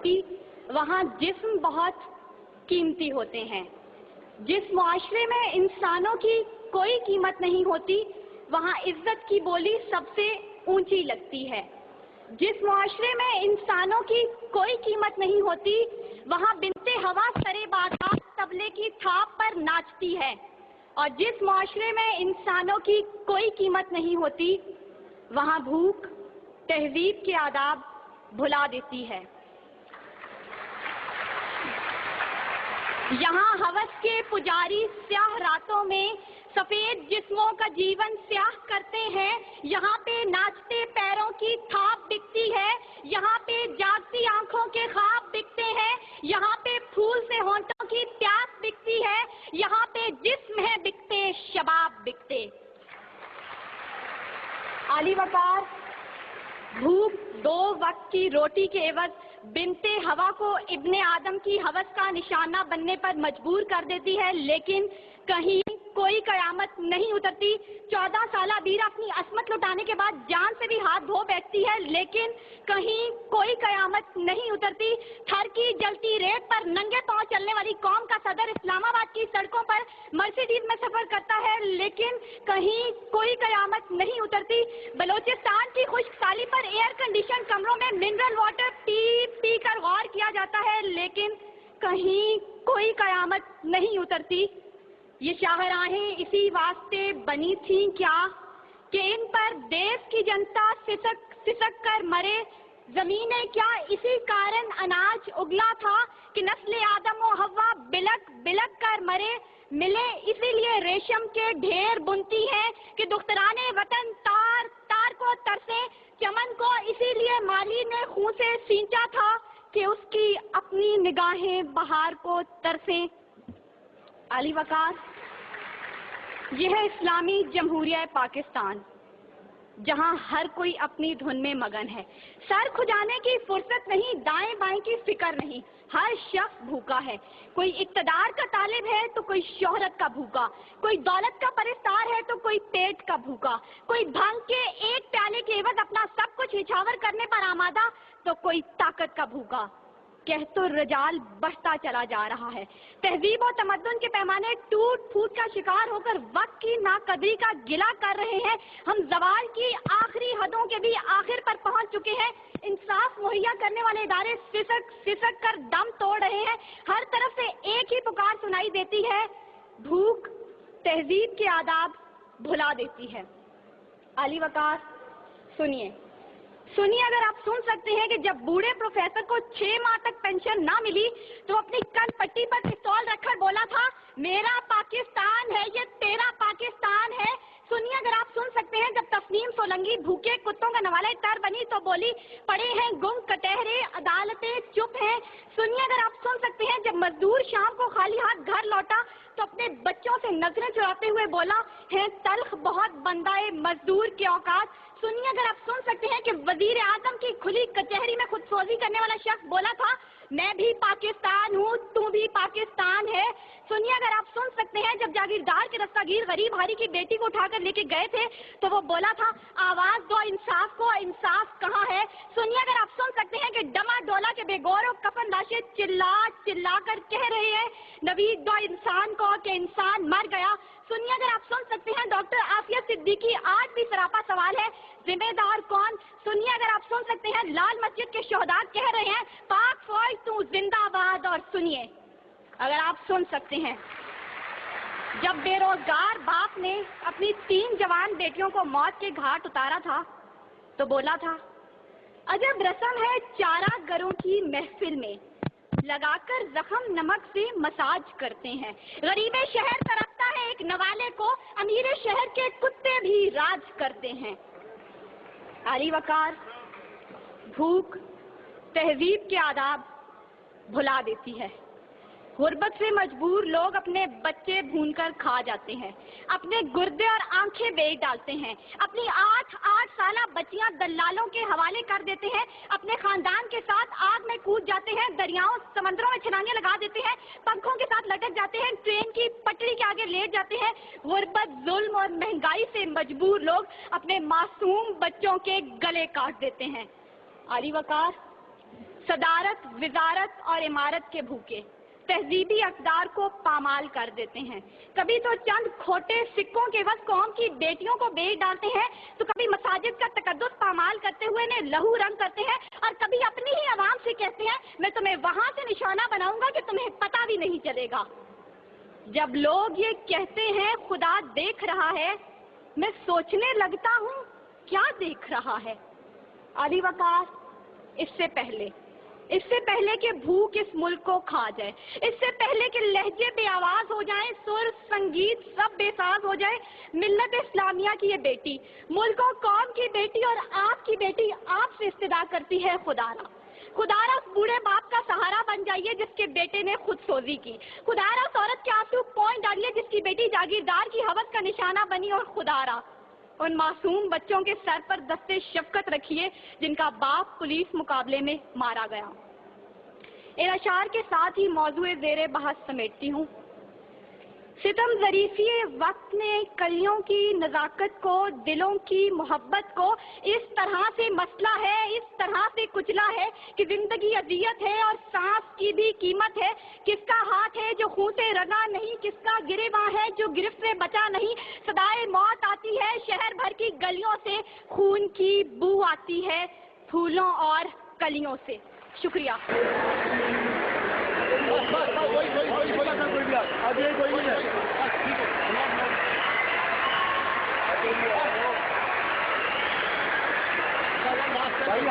ہوتی وہاں جسم بہت قیمتی ہوتے ہیں۔ جس معاشرے میں انسانوں کی کوئی قیمت نہیں ہوتی وہاں عزت کی بولی سب سے اونچی لگتی ہے۔ جس معاشرے میں انسانوں کی کوئی قیمت نہیں ہوتی وہاں بنت ہوا سرے بادات طبلے کی تھاپ پر ناچتی ہے، اور جس معاشرے میں انسانوں کی کوئی قیمت نہیں ہوتی وہاں بھوک تہذیب کے آداب بھلا دیتی ہے۔ یہاں ہوس کے پجاری سیاہ راتوں میں سفید جسموں کا جیون سیاہ کرتے ہیں، یہاں پہ ناچتے پیروں کی تھاپ بکتی ہے، یہاں پہ جاگتی آنکھوں کے خواب بکتے ہیں، یہاں پہ پھول سے ہونٹوں کی پیاس بکتی ہے، یہاں پہ جسم ہے بکتے شباب بکتے۔ عالی وقار بھوک 2 وقت کی روٹی کے عوض بنت ہوا کو ابن آدم کی ہوس کا نشانہ بننے پر مجبور کر دیتی ہے، لیکن کہیں کوئی قیامت نہیں اترتی۔ 14 سالہ بیرا اپنی عصمت لٹانے کے بعد جان سے بھی ہاتھ دھو بیٹھتی ہے، لیکن کہیں کوئی قیامت نہیں اترتی۔ تھر کی جلتی ریت پر ننگے پاؤں چلنے والی قوم کا صدر اسلام آباد کی سڑکوں پر مرسیڈیز میں سفر کرتا ہے، لیکن کہیں کوئی قیامت نہیں اترتی۔ بلوچستان کی خشک سالی پر ایئر کنڈیشن کمروں میں منرل واٹر پی پی کر غور کیا جاتا ہے، لیکن کہیں کوئی قیامت نہیں اترتی۔ یہ شاہراہیں اسی واسطے بنی تھیں کیا کہ ان پر دیس کی جنتا سسک کر مرے؟ زمینیں کیا اسی کارن اناج اگلا تھا کہ نسل آدم و حوا بلک بلک کر مرے؟ ملے اسی لیے ریشم کے ڈھیر بنتی ہیں کہ دخترانے وطن تار تار کو ترسے؟ چمن کو اسی لیے مالی نے خون سے سینچا تھا کہ اس کی اپنی نگاہیں بہار کو ترسیں۔ عالی وقار یہ ہے اسلامی جمہوریہ پاکستان، جہاں ہر کوئی اپنی دھن میں مگن ہے، سر کھجانے کی فرصت نہیں، دائیں بائیں کی فکر نہیں، ہر شخص بھوکا ہے۔ کوئی اقتدار کا طالب ہے تو کوئی شہرت کا بھوکا، کوئی دولت کا پرستار ہے تو کوئی پیٹ کا بھوکا، کوئی بھنگ کے ایک پیالے کے عوض اپنا سب کچھ نچھاور کرنے پر آمادہ تو کوئی طاقت کا بھوکا۔ کہت الرجال بڑھتا چلا جا رہا ہے، تہذیب و تمدن کے پیمانے ٹوٹ پھوٹ کا شکار ہو کر وقت کی ناقدری کا گلہ کر رہے ہیں۔ ہم زوال کی آخری حدوں کے بھی آخر پر پہنچ چکے ہیں، انصاف مہیا کرنے والے ادارے سسک کر دم توڑ رہے ہیں، ہر طرف سے ایک ہی پکار سنائی دیتی ہے، بھوک تہذیب کے آداب بھلا دیتی ہے۔ عالی وقار سنیے، اگر آپ سن سکتے ہیں کہ جب بوڑھے پروفیسر کو 6 ماہ تک پینشن نہ ملی تو اپنی کن پٹی پر پستول رکھ کر بولا تھا، میرا پاکستان ہے یہ تیرا پاکستان ہے۔ سنیے، اگر آپ سن سکتے ہیں جب تسنیم سولنگی بھوکے کتوں کا نوالہ تر بنی تو بولی، پڑے ہیں گم کٹہرے عدالتیں چپ ہیں۔ سنیے، اگر آپ سن سکتے ہیں جب مزدور شام کو خالی ہاتھ گھر لوٹا تو اپنے بچوں سے نظریں چراتے ہوئے بولا، ہیں تلخ بہت بندائے مزدور کے اوقات۔ سنیے، اگر آپ سن سکتے ہیں کہ وزیر اعظم کی کھلی کچہری میں خود سوزی کرنے والا شخص بولا تھا، میں بھی پاکستان ہوں تو بھی پاکستان ہے۔ سنیے، اگر آپ سن سکتے ہیں جب جاگیردار کے دستگیر غریب ہاری کی بیٹی کو اٹھا کر لے کے گئے تھے تو وہ بولا تھا، آواز دو انصاف کو، انصاف کہاں ہے؟ سنیے، اگر آپ سن سکتے ہیں کہ ڈما ڈولا کے بے گور و کفن لاشیں چلا چلا کر کہہ رہے ہیں، نوید دو انسان کو کہ انسان مر گیا۔ سنیے، اگر آپ سن سکتے ہیں ڈاکٹر عافیہ صدیقی آج بھی سراپا سوال ہے، ذمہ دار کون؟ سنیے، اگر آپ سن سکتے ہیں لال مسجد کے شہداء کہہ رہے ہیں، پاک فوج تو زندہ باد۔ اور سنیے، اگر آپ سن سکتے ہیں جب بے روزگار باپ نے اپنی 3 جوان بیٹیوں کو موت کے گھاٹ اتارا تھا تو بولا تھا، عجب رسم ہے چارہ گروں کی محفل میں، لگا کر زخم نمک سے مساج کرتے ہیں، غریب شہر ترکتا ہے ایک نوالے کو، امیر شہر کے کتے بھی راج کرتے ہیں۔ عالی وقار بھوک تہذیب کے آداب بھلا دیتی ہے۔ غربت سے مجبور لوگ اپنے بچے بھون کر کھا جاتے ہیں، اپنے گردے اور آنکھیں بیچ ڈالتے ہیں، اپنی 8 سالہ بچیاں دلالوں کے حوالے کر دیتے ہیں، اپنے خاندان کے ساتھ آگ میں کود جاتے ہیں، دریاؤں سمندروں میں چھلانگیں لگا دیتے ہیں، پنکھوں کے ساتھ لٹک جاتے ہیں، ٹرین کی پٹری کے آگے لیٹ جاتے ہیں۔ غربت، ظلم اور مہنگائی سے مجبور لوگ اپنے معصوم بچوں کے گلے کاٹ دیتے ہیں۔ عالی وقار صدارت، وزارت اور عمارت کے بھوکے تہذیبی اقدار کو پامال کر دیتے ہیں. کبھی تو چند کھوٹے سکوں کے عوض قوم کی بیٹیوں کو بیچ ڈالتے ہیں، تو کبھی مساجد کا تقدس پامال کرتے ہوئے انہیں لہو رنگ کرتے ہیں، اور کبھی اپنی ہی عوام سے کہتے ہیں میں تمہیں وہاں سے نشانہ بناؤں گا کہ تمہیں پتہ بھی نہیں چلے گا. جب لوگ یہ کہتے ہیں خدا دیکھ رہا ہے، میں سوچنے لگتا ہوں کیا دیکھ رہا ہے. علی وقار، اس سے پہلے کہ بھوک اس ملک کو کھا جائے، اس سے پہلے کہ لہجے بے آواز ہو جائیں، سر سنگیت سب بے ساز ہو جائے، ملت اسلامیہ کی یہ بیٹی، ملک و قوم کی بیٹی اور آپ کی بیٹی آپ سے استدعا کرتی ہے خدارا اس بوڑھے باپ کا سہارا بن جائیے جس کے بیٹے نے خود سوزی کی. خدارا اس عورت کے آنسو پوئیں ڈالیے جس کی بیٹی جاگیردار کی ہوس کا نشانہ بنی. اور خدارا ان معصوم بچوں کے سر پر دستے شفقت رکھیے جن کا باپ پولیس مقابلے میں مارا گیا. ان اشعار کے ساتھ ہی موضوع زیر بحث سمیٹتی ہوں. ستم ظریفی وقت نے کلیوں کی نزاکت کو، دلوں کی محبت کو اس طرح سے مسئلہ ہے، اس طرح سے کچلا ہے کہ زندگی اذیت ہے اور سانس کی بھی قیمت ہے. کس کا ہاتھ ہے جو خون سے رنگا نہیں، کس کا گریباں ہے جو گرفت سے بچا نہیں. صدائے موت آتی ہے شہر بھر کی گلیوں سے، خون کی بو آتی ہے پھولوں اور کلیوں سے. شکریہ. بھائی